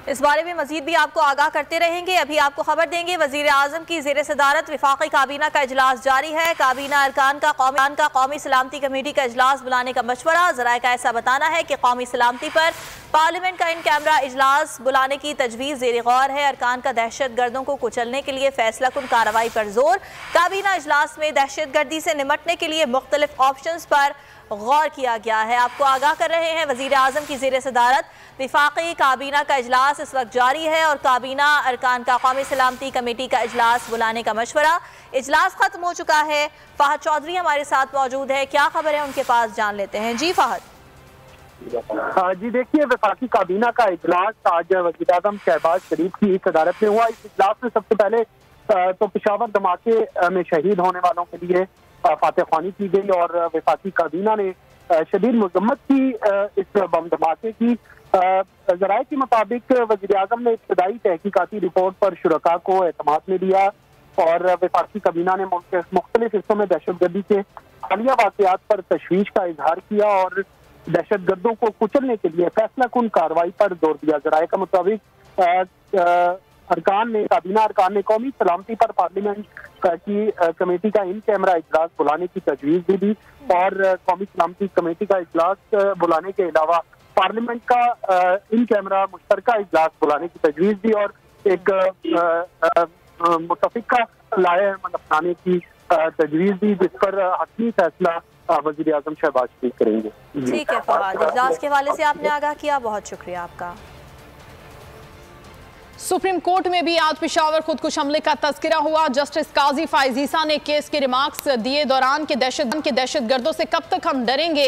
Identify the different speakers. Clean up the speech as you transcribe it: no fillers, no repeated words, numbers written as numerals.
Speaker 1: इस बारे में मजीद भी आपको आगाह करते रहेंगे। अभी आपको खबर देंगे, वजीर आजम की ज़ेर सदारत वफाकी काबीना का इजलास जारी है। काबीना अरकान का कौमी सलामती कमेटी का इजलास बुलाने का मशवरा। ज़राए का ऐसा बताना है कि कौमी सलामती पर पार्लियामेंट का इन कैमरा इजलास बुलाने की तजवीज़ ज़ेर गौर है। अरकान का दहशत गर्दों को कुचलने के लिए फैसला कुन कार्रवाई पर जोर। काबीना इजलास में दहशत गर्दी से निमटने के लिए मुख्तलिफ ऑप्शन पर गौर किया गया है। आपको आगाह कर रहे हैं, वजीर आजम की ज़ेर सदारत वफाकी काबीना का इजलास इस वक्त जारी है और काबीना अरकान का कौमी सलामती कमेटी का इजलास बुलाने का मशवरा। इजलास खत्म हो चुका है। फहद चौधरी हमारे साथ मौजूद है, क्या खबर है उनके पास, जान लेते हैं। जी फहद।
Speaker 2: जी देखिए, वफाकी काबीना का इजलास आज वज़ीर आज़म शहबाज शरीफ की सदारत में हुआ। इस इजलास में सबसे पहले तो पेशावर धमाके में शहीद होने वालों के लिए फातह ख्वानी की गई और वफाकी काबीना ने शदीद मजम्मत की इस बम धमाके की। ज़राए के मुताबिक वज़ीर आज़म ने इब्तदाई तहकीकाती रिपोर्ट पर शुरका को एतमाद में दिया और वफाकी काबीना ने मुल्क के मुख्तलिफ हिस्सों में दहशतगर्दी के हालिया वाक़यात पर तशवीश का इजहार किया और दहशतगर्दों को कुचलने के लिए फैसला कुन कार्रवाई पर जोर दिया। ज़राए के मुताबिक काबीना अरकान ने कौमी सलामती पर पार्लियामेंट की कमेटी का इन कैमरा इजलास बुलाने की तजवीज़ भी दी और कौमी सलामती कमेटी का इजलास बुलाने के अलावा पार्लियामेंट का इन कैमरा मुश्तरका इजलास बुलाने की तजवीज़ दी और एक मुतफ़िका लाए अपनाने की तजवीज़ दी, जिस पर हतमी फैसला वज़ीर आज़म शहबाज शरीफ करेंगे।
Speaker 1: ठीक है फवाद, इजलास के हवाले से आपने आगाह किया, बहुत शुक्रिया आपका।
Speaker 3: सुप्रीम कोर्ट में भी आज पेशावर खुदकुश हमले का तज़किरा हुआ। जस्टिस काजी फायजीसा ने केस के रिमार्क्स दिए दौरान के दहशतगर्दों से कब तक हम डरेंगे।